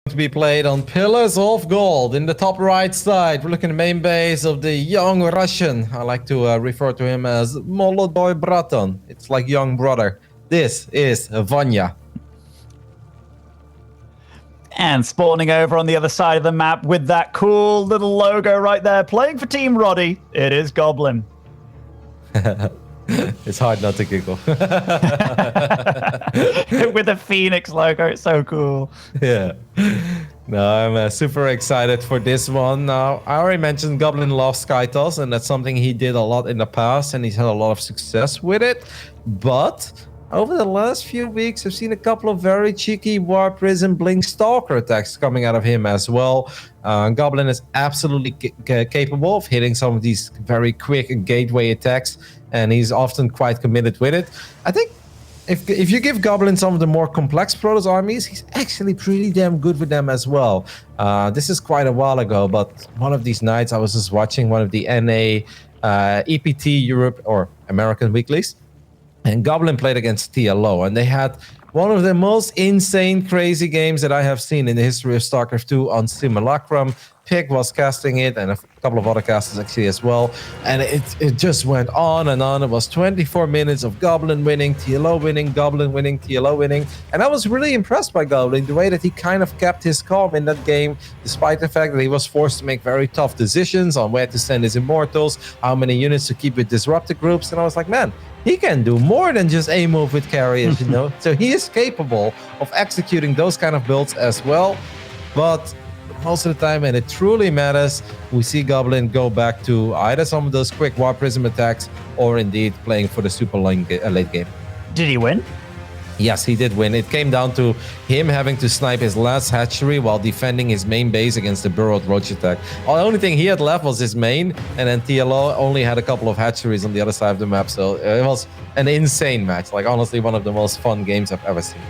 to be played on Pillars of Gold. In the top right side, we're looking at the main base of the young Russian. I like to refer to him as Molodoi Braton. It's like young brother. This is Vanya. And spawning over on the other side of the map with that cool little logo right there, playing for Team Roddy, it is Goblin. It's hard not to giggle. With the Phoenix logo, it's so cool. Yeah. No, I'm super excited for this one. Now, I already mentioned Goblin loves Skytoss, and that's something he did a lot in the past, and he's had a lot of success with it. But over the last few weeks, I've seen a couple of very cheeky Warp Prism Blink Stalker attacks coming out of him as well. Goblin is absolutely capable of hitting some of these very quick gateway attacks, and he's often quite committed with it. I think if you give Goblin some of the more complex Protoss armies, he's actually pretty damn good with them as well. This is quite a while ago, but one of these nights I was just watching one of the NA EPT Europe or American weeklies, and Goblin played against TLO, and they had one of the most insane, crazy games that I have seen in the history of StarCraft 2 on Simulacrum. Pig was casting it, and a couple of other casters actually as well. And it just went on and on. It was 24 minutes of Goblin winning, TLO winning, Goblin winning, TLO winning. And I was really impressed by Goblin, the way that he kind of kept his calm in that game, despite the fact that he was forced to make very tough decisions on where to send his Immortals, how many units to keep with disrupted groups. And I was like, man, he can do more than just A-move with carriers, you know? So he is capable of executing those kind of builds as well. But most of the time, and it truly matters, we see Goblin go back to either some of those quick Warp Prism attacks or indeed playing for the super late game. Did he win? Yes, he did win. It came down to him having to snipe his last hatchery while defending his main base against the burrowed roach attack. The only thing he had left was his main, and then TLO only had a couple of hatcheries on the other side of the map. So it was an insane match. Like, honestly, one of the most fun games I've ever seen.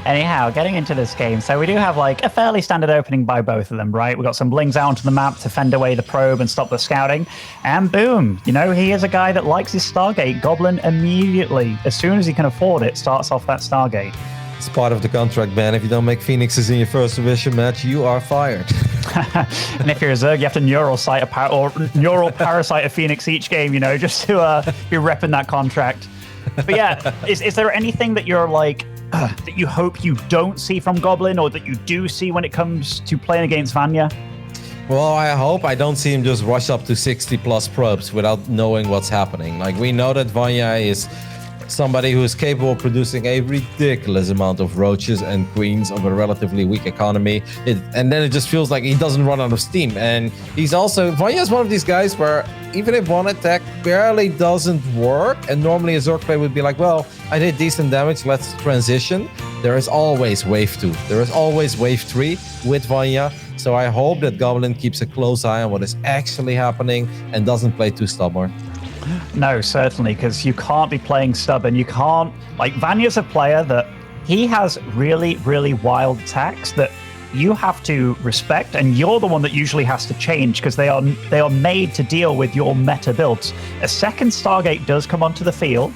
Anyhow, getting into this game, so we do have like a fairly standard opening by both of them, right? We got some blings out onto the map to fend away the probe and stop the scouting, and boom, you know, he is a guy that likes his Stargate. Goblin immediately, as soon as he can afford it, starts off that Stargate. It's part of the contract, man. If you don't make Phoenixes in your first division match, you are fired. And if you're a Zerg, you have to neural parasite a Phoenix each game, you know, just to be repping that contract. But yeah, is there anything that you're like, that you hope you don't see from Goblin, or that you do see when it comes to playing against Vanya? Well, I hope I don't see him just rush up to 60 plus probes without knowing what's happening. Like, we know that Vanya is somebody who is capable of producing a ridiculous amount of roaches and queens of a relatively weak economy. And then it just feels like he doesn't run out of steam. And he's also, Vanya is one of these guys where even if one attack barely doesn't work, and normally a Zerg player would be like, well, I did decent damage, let's transition. There is always wave 2. There is always wave 3 with Vanya. So I hope that Goblin keeps a close eye on what is actually happening and doesn't play too stubborn. No, certainly, because you can't be playing stubborn. You can't, like, Vanya's a player that he has really, really wild attacks that you have to respect, and you're the one that usually has to change because they are made to deal with your meta builds. A second Stargate does come onto the field,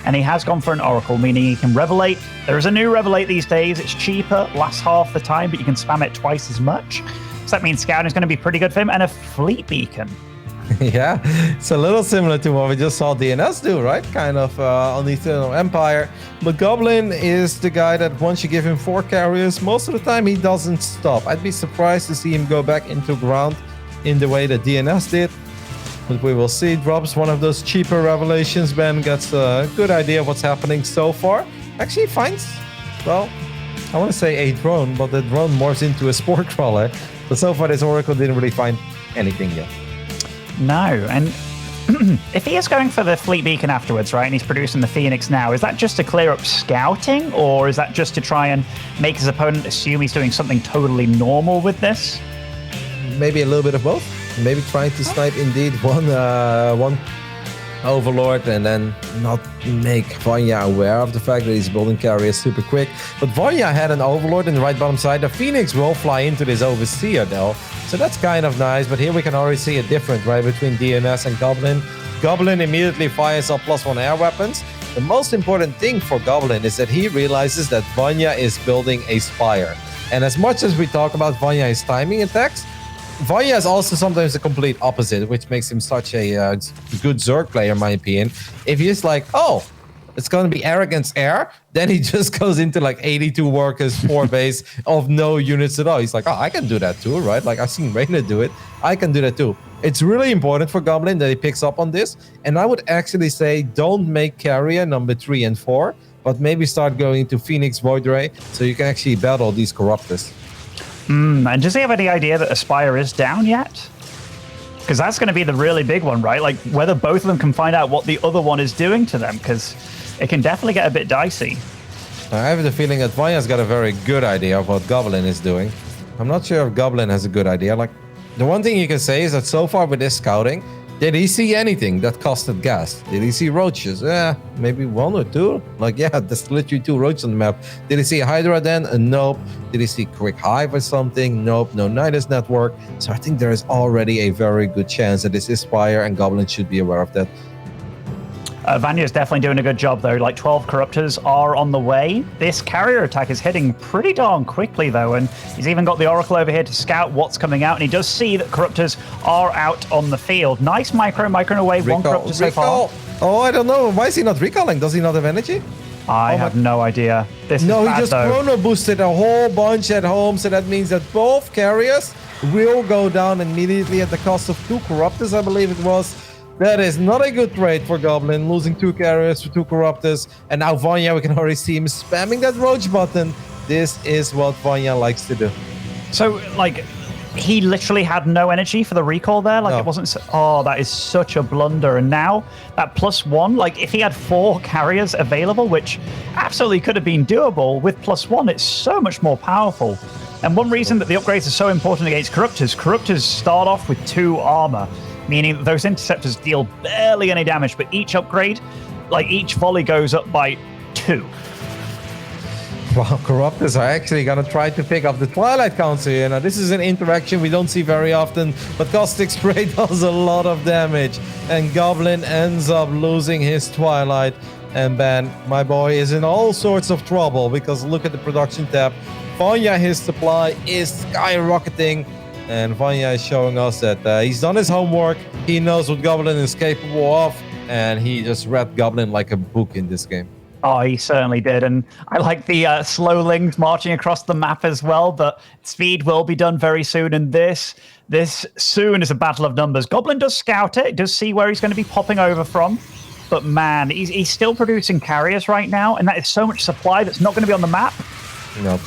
and he has gone for an Oracle, meaning he can Revelate. There is a new Revelate these days. It's cheaper, lasts half the time, but you can spam it twice as much. So that means Scouting is going to be pretty good for him, and a Fleet Beacon. Yeah, it's a little similar to what we just saw DNS do, right? Kind of on the Eternal Empire. But Goblin is the guy that once you give him 4 carriers, most of the time he doesn't stop. I'd be surprised to see him go back into ground in the way that DNS did. But we will see. Drops one of those cheaper revelations. Ben gets a good idea of what's happening so far. Actually finds, well, I want to say a drone, but the drone morphs into a spore crawler. But so far this Oracle didn't really find anything yet. No, and if he is going for the Fleet Beacon afterwards, right, and he's producing the Phoenix now, is that just to clear up scouting, or is that just to try and make his opponent assume he's doing something totally normal with this? Maybe a little bit of both. Maybe trying to snipe indeed one Overlord and then not make Vanya aware of the fact that he's building carriers super quick. But Vanya had an Overlord in the right bottom side. The Phoenix will fly into this Overseer though. So that's kind of nice, but here we can already see a difference, right, between DNS and Goblin. Goblin immediately fires up +1 air weapons. The most important thing for Goblin is that he realizes that Vanya is building a Spire. And as much as we talk about Vanya's timing attacks, Vanya is also sometimes the complete opposite, which makes him such a good Zerg player, in my opinion. If he's like, oh, it's going to be arrogance air, then he just goes into like 82 workers, 4 base of no units at all. He's like, oh, I can do that too, right? Like I've seen Reina do it. I can do that too. It's really important for Goblin that he picks up on this. And I would actually say don't make carrier number 3 and 4, but maybe start going to Phoenix Void Ray so you can actually battle these Corruptors. And does he have any idea that Aspire is down yet? Because that's going to be the really big one, right? Like whether both of them can find out what the other one is doing to them, because it can definitely get a bit dicey. I have the feeling that Vanya's got a very good idea of what Goblin is doing. I'm not sure if Goblin has a good idea. Like, the one thing you can say is that so far with this scouting, did he see anything that costed gas? Did he see roaches? Maybe 1 or 2. Like, yeah, there's literally 2 roaches on the map. Did he see a Hydra then? Nope. Did he see Quick Hive or something? Nope. No Nidus network. So I think there is already a very good chance that this is Spire, and Goblin should be aware of that. Vanya is definitely doing a good job, though. Like 12 Corruptors are on the way. This carrier attack is hitting pretty darn quickly, though, and he's even got the Oracle over here to scout what's coming out, and he does see that Corruptors are out on the field. Nice micro away. One Corruptor so far. Oh, I don't know. Why is he not recalling? Does he not have energy? I have no idea. This is bad, he just though. chrono boosted a whole bunch at home, so that means that both carriers will go down immediately at the cost of 2 Corruptors, I believe it was. That is not a good trade for Goblin, losing 2 carriers for 2 Corruptors. And now Vanya, we can already see him spamming that roach button. This is what Vanya likes to do. So, like, he literally had no energy for the recall there. Like, It wasn't... Oh, that is such a blunder. And now, that +1, like, if he had 4 carriers available, which absolutely could have been doable, with +1, it's so much more powerful. And one reason that the upgrades are so important against Corruptors start off with 2 armor, meaning that those interceptors deal barely any damage, but each upgrade, like each volley goes up by 2. Well, Corruptors are actually going to try to pick up the Twilight Council here. Now, this is an interaction we don't see very often, but Caustic Spray does a lot of damage, and Goblin ends up losing his Twilight. And Ben, my boy, is in all sorts of trouble, because look at the production tab. Vanya, his supply is skyrocketing. And Vanya is showing us that he's done his homework. He knows what Goblin is capable of. And he just read Goblin like a book in this game. Oh, he certainly did. And I like the slowlings marching across the map as well. But speed will be done very soon. And this soon is a battle of numbers. Goblin does scout it. Does see where he's going to be popping over from. But man, he's still producing carriers right now. And that is so much supply that's not going to be on the map. Nope.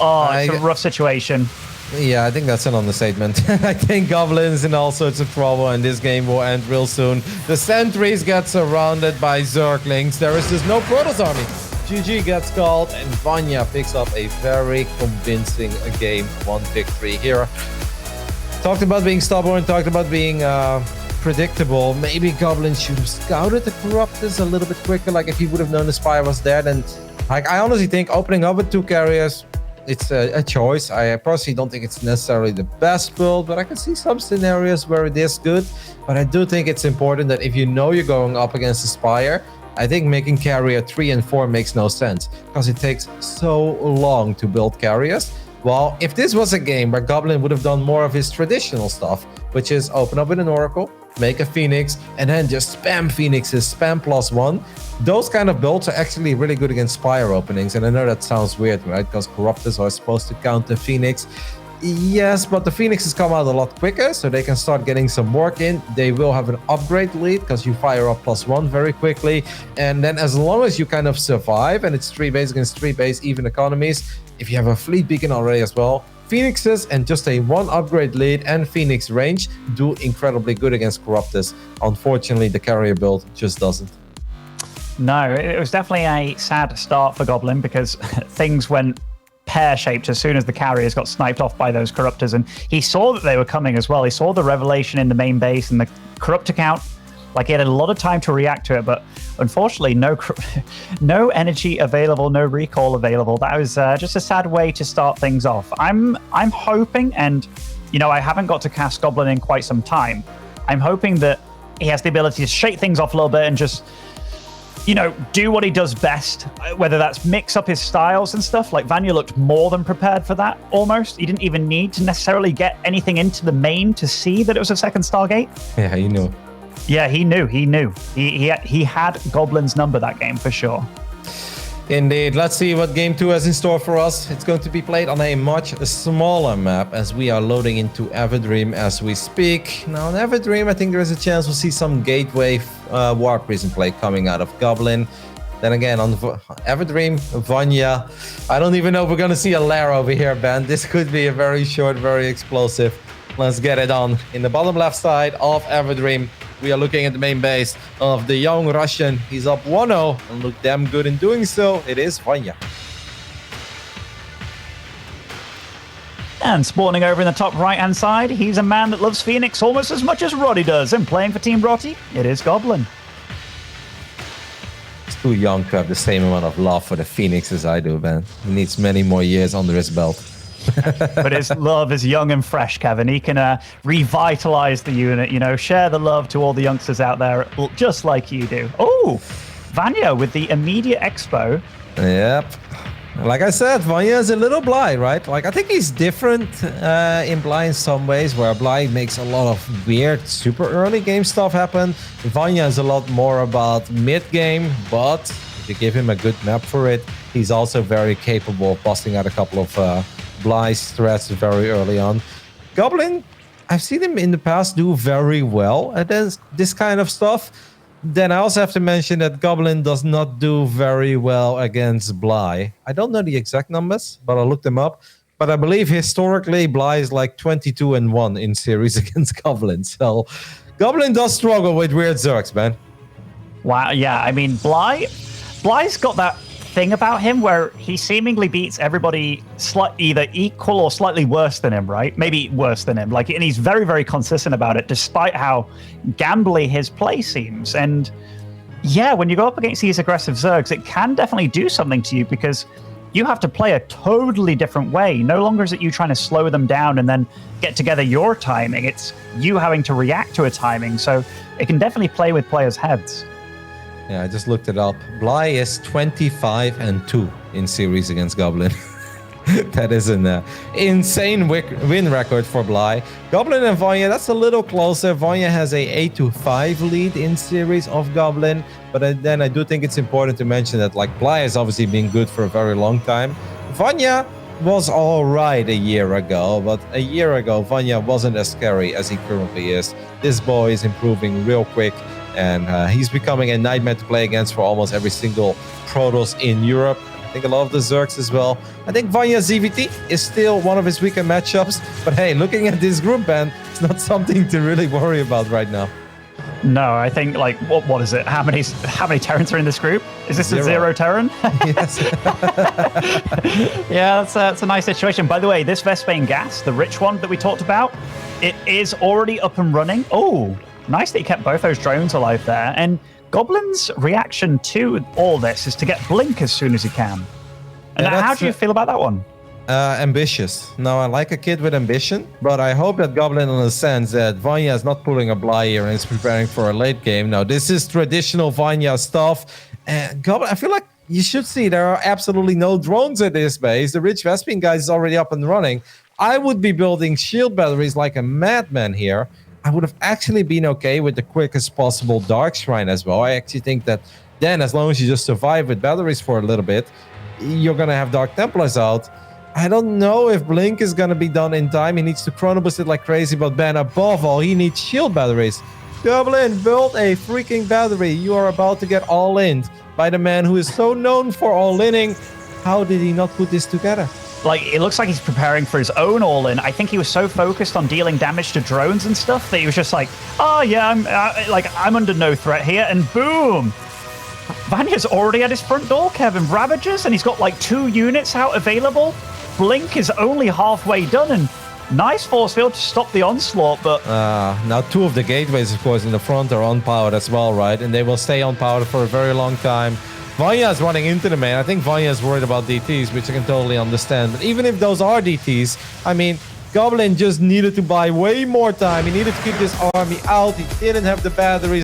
Oh, it's a rough situation. Yeah, I think that's an understatement. I think Goblin's in all sorts of trouble, and this game will end real soon. The sentries get surrounded by Zerglings. There is just no Protoss army. GG gets called, and Vanya picks up a very convincing game 1 victory here. Talked about being stubborn, talked about being predictable. Maybe Goblin should have scouted the Corruptors a little bit quicker. Like if he would have known the Spire was there, then like I honestly think opening up with 2 carriers, it's a choice. I personally don't think it's necessarily the best build, but I can see some scenarios where it is good. But I do think it's important that if you know you're going up against a Spire, I think making carrier 3 and 4 makes no sense, because it takes so long to build carriers. Well, if this was a game where Goblin would have done more of his traditional stuff, which is open up with an Oracle, make a Phoenix, and then just spam Phoenixes, spam +1. Those kind of builds are actually really good against Spire openings. And I know that sounds weird, right? Because Corruptors are supposed to counter Phoenix. Yes, but the Phoenixes come out a lot quicker, so they can start getting some work in. They will have an upgrade lead, because you fire up +1 very quickly. And then as long as you kind of survive, and it's 3 base against 3 base, even economies, if you have a fleet beacon already as well, Phoenixes and just a 1 upgrade lead and Phoenix range do incredibly good against Corruptors. Unfortunately, the carrier build just doesn't. No, it was definitely a sad start for Goblin, because things went pear-shaped as soon as the carriers got sniped off by those Corruptors, and he saw that they were coming as well. He saw the revelation in the main base and the Corruptor count. Like, he had a lot of time to react to it, but unfortunately, no energy available, no recall available. That was just a sad way to start things off. I'm hoping, and you know, I haven't got to cast Goblin in quite some time. I'm hoping that he has the ability to shake things off a little bit and just do what he does best, whether that's mix up his styles and stuff. Like Vanya looked more than prepared for that almost. He didn't even need to necessarily get anything into the main to see that it was a second Stargate. Yeah, he knew. Yeah, he knew. He had Goblin's number that game for sure. Indeed. Let's see what game 2 has in store for us. It's going to be played on a much smaller map as we are loading into Everdream as we speak. Now, in Everdream, I think there is a chance we'll see some Gateway Warp Prison play coming out of Goblin. Then again, on Everdream, Vanya. I don't even know if we're going to see a lair over here, Ben. This could be a very short, very explosive. Let's get it on. In the bottom left side of Everdream, we are looking at the main base of the young Russian. He's up 1-0 and looked damn good in doing so. It is Vanya. And spawning over in the top right-hand side, he's a man that loves Phoenix almost as much as Roddy does. And playing for Team Rotty, it is Goblin. He's too young to have the same amount of love for the Phoenix as I do, man. He needs many more years under his belt. But his love is young and fresh, Kevin. He can revitalize the unit, share the love to all the youngsters out there, just like you do. Oh, Vanya with the immediate expo. Yep. Like I said, Vanya is a little Bly, right? Like, I think he's different in Bly in some ways, where Bly makes a lot of weird, super early game stuff happen. Vanya is a lot more about mid-game, but if you give him a good map for it, he's also very capable of busting out a couple of Bly's threats very early on. Goblin, I've seen him in the past do very well at this kind of stuff. Then I also have to mention that Goblin does not do very well against Bly. I don't know the exact numbers, but I'll look them up. But I believe historically Bly is like 22-1 in series against Goblin. So Goblin does struggle with weird Zergs, man. Wow, yeah. I mean, Bly's got that thing about him where he seemingly beats everybody either equal or slightly worse than him, right? Maybe worse than him. And he's very, very consistent about it, despite how gambly his play seems. And yeah, when you go up against these aggressive Zergs, it can definitely do something to you because you have to play a totally different way. No longer is it you trying to slow them down and then get together your timing. It's you having to react to a timing. So it can definitely play with players' heads. Yeah, I just looked it up. Bly is 25-2 in series against Goblin. That is an insane win record for Bly. Goblin and Vanya, that's a little closer. Vanya has a 8-5 lead in series of Goblin. But then I do think it's important to mention that Bly has obviously been good for a very long time. Vanya was all right a year ago, but a year ago, Vanya wasn't as scary as he currently is. This boy is improving real quick. And he's becoming a nightmare to play against for almost every single Protoss in Europe. I think a lot of the Zergs as well. I think Vanya ZVT is still one of his weaker matchups. But hey, looking at this group, Ben, it's not something to really worry about right now. No, I think what is it? How many Terrans are in this group? Is this a 0 Terran? Yes. Yeah, that's a nice situation. By the way, this Vespane gas, the rich one that we talked about, it is already up and running. Oh. Nice that he kept both those drones alive there. And Goblin's reaction to all this is to get Blink as soon as he can. And how do you feel about that one? Ambitious. Now, I like a kid with ambition, but I hope that Goblin understands that Vanya is not pulling a Bly here and is preparing for a late game. Now, this is traditional Vanya stuff. And Goblin, I feel like you should see there are absolutely no drones at this base. The Rich Vespine guy is already up and running. I would be building shield batteries like a madman here. I would have actually been okay with the quickest possible Dark Shrine as well. I actually think that then, as long as you just survive with batteries for a little bit, you're going to have Dark Templars out. I don't know if Blink is going to be done in time. He needs to chrono boost it like crazy, but Ben, above all, he needs shield batteries. Goblin, build a freaking battery. You are about to get all-in by the man who is so known for all-inning. How did he not put this together? It looks like he's preparing for his own all-in. I think he was so focused on dealing damage to drones and stuff that he was just like, oh yeah, I'm under no threat here, and boom! Vanya's already at his front door, Kevin. Ravagers, and he's got 2 units out available. Blink is only halfway done, and nice force field to stop the onslaught, but... now 2 of the gateways, of course, in the front are unpowered as well, right? And they will stay unpowered for a very long time. Vanya is running into the main. I think Vanya is worried about DTs, which I can totally understand. But even if those are DTs, I mean, Goblin just needed to buy way more time. He needed to keep this army out. He didn't have the batteries.